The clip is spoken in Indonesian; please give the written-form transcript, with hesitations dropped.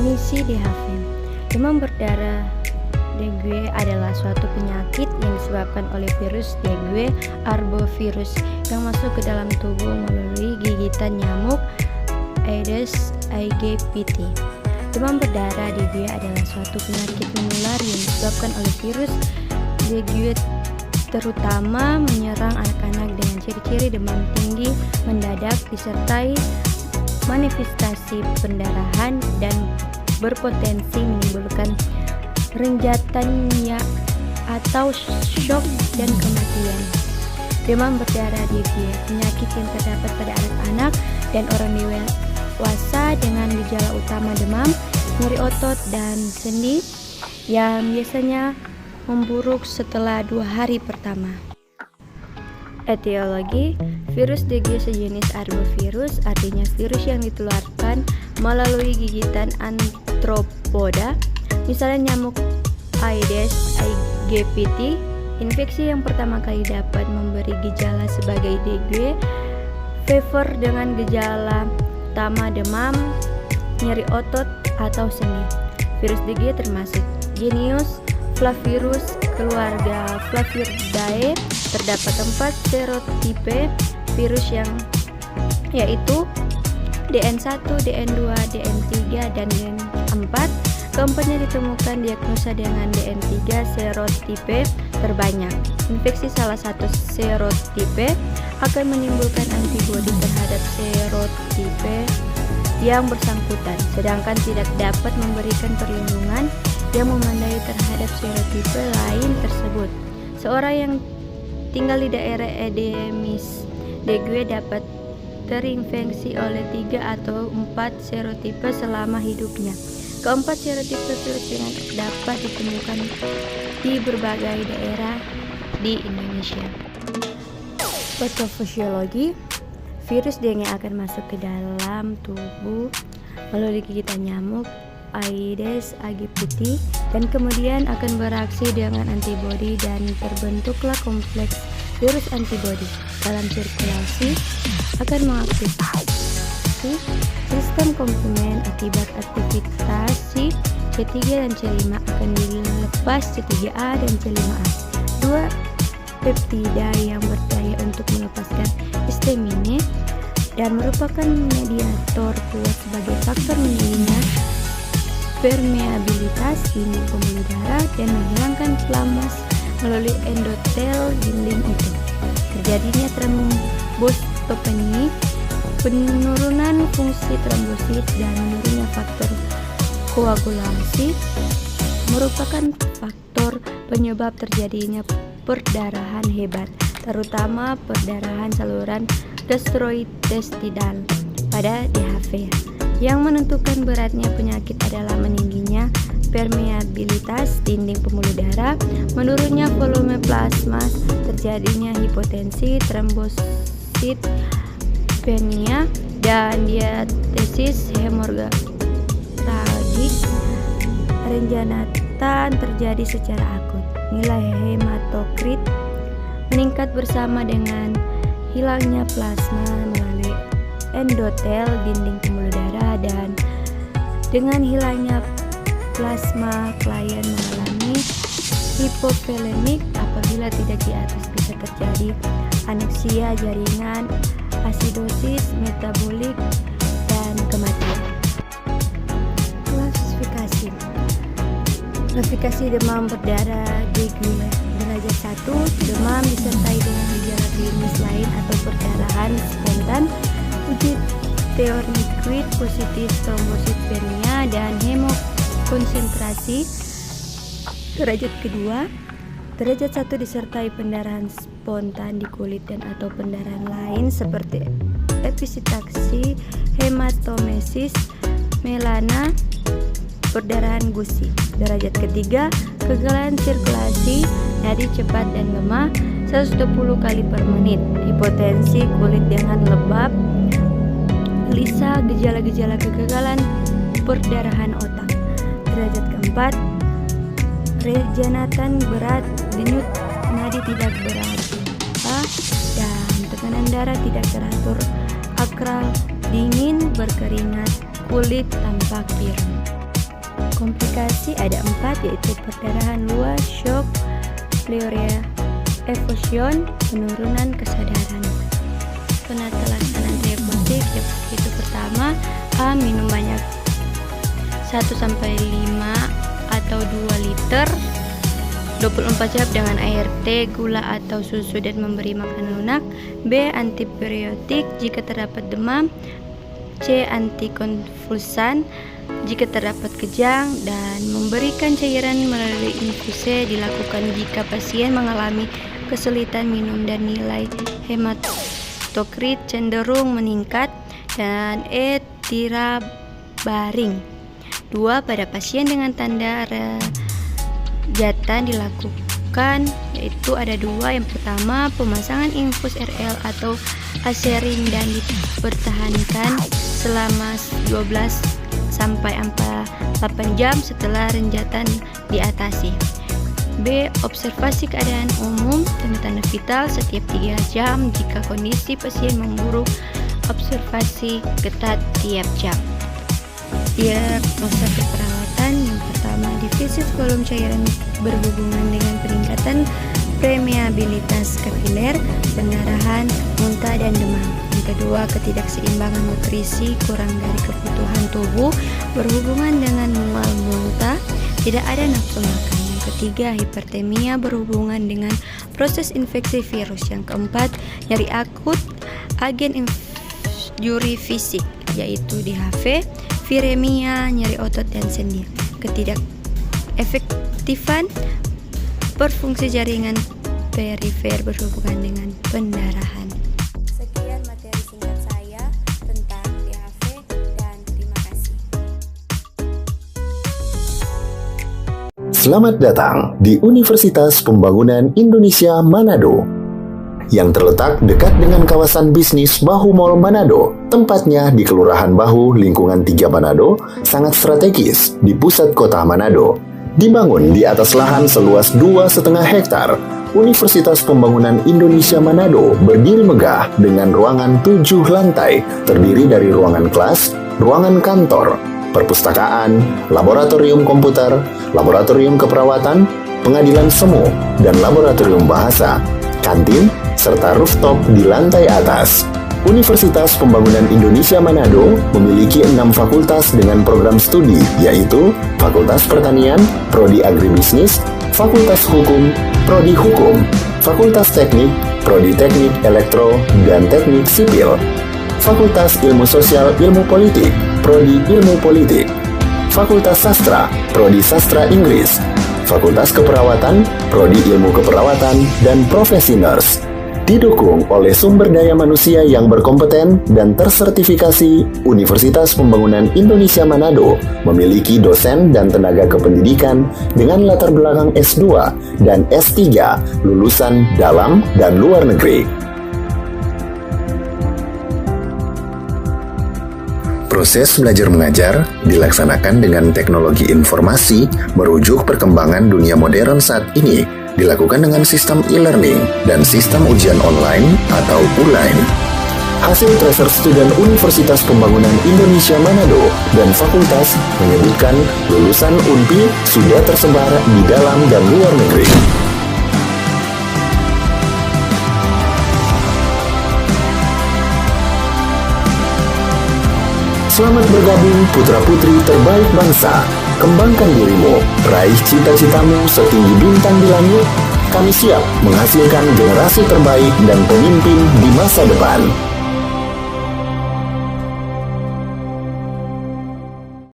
Definisi DHV. Demam berdarah dengue adalah suatu penyakit yang disebabkan oleh virus dengue arbovirus yang masuk ke dalam tubuh melalui gigitan nyamuk Aedes aegypti. Demam berdarah dengue adalah suatu penyakit menular yang disebabkan oleh virus dengue, terutama menyerang anak-anak dengan ciri-ciri demam tinggi mendadak disertai manifestasi pendarahan dan berpotensi menimbulkan renjatannya atau shock dan kematian. Demam berdarah dengue, penyakit yang terdapat pada anak-anak dan orang dewasa dengan gejala utama demam, nyeri otot dan sendi yang biasanya memburuk setelah 2 hari pertama. Etiologi: virus dengue sejenis arbovirus, artinya virus yang ditularkan melalui gigitan arthropoda, misalnya nyamuk Aedes aegypti. Infeksi yang pertama kali dapat memberi gejala sebagai dengue fever dengan gejala utama demam, nyeri otot atau sendi. Virus dengue termasuk genus Flavirus, keluarga Flaviridae. Terdapat 4 serotipe virus yang yaitu DN1, DN2, DN3, dan DN4. Keempatnya ditemukan diagnosa dengan DN3 serotipe terbanyak. Infeksi salah satu serotipe akan menimbulkan antibodi terhadap serotipe yang bersangkutan, sedangkan tidak dapat memberikan perlindungan yang memadai terhadap serotipe lain tersebut. Seorang yang tinggal di daerah endemis dengue dapat terinfeksi oleh 3 atau 4 serotipe selama hidupnya. Keempat serotipe virus dengan dapat ditemukan di berbagai daerah di Indonesia. Patofisiologi: virus dengue akan masuk ke dalam tubuh melalui gigitan nyamuk Aedes aegypti dan kemudian akan bereaksi dengan antibodi dan terbentuklah kompleks virus antibodi dalam sirkulasi akan mengaktifasi sistem komplement. Akibat aktivitasi C3 dan C5 akan dilepas C3A dan C5A, 2 peptida yang berdaya untuk melepaskan histamine dan merupakan mediator kuat sebagai faktor meningginya permeabilitas dinding pembuluh darah dan menghilangkan inflamasi melalui endotel dinding itu. Terjadinya trombositopeni, penurunan fungsi trombosit, dan menurunnya faktor koagulasi merupakan faktor penyebab terjadinya perdarahan hebat, terutama perdarahan saluran gastrointestinal pada DHV. Yang menentukan beratnya penyakit adalah meningginya permeabilitas dinding pembuluh darah, menurunnya volume plasma, terjadinya hipotensi, trombositopenia, dan diatesis hemoragik. Renjanatan terjadi secara akut. Nilai hematokrit meningkat bersama dengan hilangnya plasma melalui endotel dinding pembuluh darah, dan dengan hilangnya plasma klien mengalami hipovolemik. Apabila tidak diatur bisa terjadi aneksia jaringan, asidosis metabolik, dan kematian. Klasifikasi demam berdarah dengue. Derajat 1, demam disertai dengan gejala klinis lain atau perdarahan spontan, uji tourniquet positif, trombositopenia, dan hemokonsentrasi. Derajat kedua, derajat 1 disertai pendarahan spontan di kulit dan atau pendarahan lain seperti episitaksi, hematomesis, melana, perdarahan gusi. Derajat ketiga, kegagalan sirkulasi, nadi cepat dan lemah 120 kali per menit, hipotensi kulit dengan lebab, lisa, gejala-gejala kegagalan perdarahan otak. Derajat keempat, rejanatan berat, denyut nadi tidak berapa, dan tekanan darah tidak teratur, akral, dingin, berkeringat, kulit tampak biru. Komplikasi ada 4, yaitu perdarahan luas, shock, pleuria, effusion, penurunan kesadaran. Penata laksanaan terapeutik itu pertama, A. Minum banyak 1-5 atau 2 liter 24 jam dengan air, teh, gula atau susu dan memberi makan lunak. B. Antipiretik jika terdapat demam. C. Antikonvulsan jika terdapat kejang, dan memberikan cairan melalui infuse dilakukan jika pasien mengalami kesulitan minum dan nilai hematokrit cenderung meningkat. Dan E. Tirabaring 2. Pada pasien dengan tanda rajatan dilakukan, yaitu ada 2. Yang pertama, pemasangan infus RL atau aserin dan dipertahankan selama 12-8 jam setelah renjatan diatasi. B. Observasi keadaan umum tanda-tanda vital setiap 3 jam jika kondisi pasien memburuk. Observasi ketat tiap jam. Diagnosa keperawatan yang pertama, defisit volume cairan berhubungan dengan peningkatan permeabilitas kapiler, pendarahan, muntah, dan demam. Yang kedua, ketidakseimbangan nutrisi, kurang dari kebutuhan tubuh, berhubungan dengan mual, muntah, tidak ada nafsu makan. Yang ketiga, hipertemia berhubungan dengan proses infeksi virus. Yang keempat, nyeri akut, agen injuri fisik, yaitu DHV, viremia, nyeri otot dan sendi. Ketidakefektifan perfungsi jaringan perifer berhubungan dengan pendarahan. Sekian materi singkat saya tentang DHV dan terima kasih. Selamat datang di Universitas Pembangunan Indonesia Manado yang terletak dekat dengan kawasan bisnis Bahu Mall Manado. Tempatnya di Kelurahan Bahu, lingkungan 3 Manado, sangat strategis di pusat kota Manado. Dibangun di atas lahan seluas 2,5 hektar, Universitas Pembangunan Indonesia Manado berdiri megah dengan ruangan 7 lantai, terdiri dari ruangan kelas, ruangan kantor, perpustakaan, laboratorium komputer, laboratorium keperawatan, pengadilan semu, dan laboratorium bahasa, kantin, serta rooftop di lantai atas. Universitas Pembangunan Indonesia Manado memiliki 6 fakultas dengan program studi, yaitu Fakultas Pertanian, Prodi Agribisnis, Fakultas Hukum, Prodi Hukum, Fakultas Teknik, Prodi Teknik Elektro dan Teknik Sipil, Fakultas Ilmu Sosial Ilmu Politik, Prodi Ilmu Politik, Fakultas Sastra, Prodi Sastra Inggris, Fakultas Keperawatan, Prodi Ilmu Keperawatan, dan Profesi Nurse. Didukung oleh sumber daya manusia yang berkompeten dan tersertifikasi, Universitas Pembangunan Indonesia Manado memiliki dosen dan tenaga kependidikan dengan latar belakang S2 dan S3 lulusan dalam dan luar negeri. Proses belajar mengajar dilaksanakan dengan teknologi informasi merujuk perkembangan dunia modern saat ini, dilakukan dengan sistem e-learning dan sistem ujian online atau ULAIN. Hasil tracer student Universitas Pembangunan Indonesia Manado dan fakultas menyebutkan lulusan UNPI sudah tersebar di dalam dan luar negeri. Selamat bergabung putra-putri terbaik bangsa. Kembangkan dirimu, raih cita-citamu setinggi bintang di langit. Kami siap menghasilkan generasi terbaik dan pemimpin di masa depan.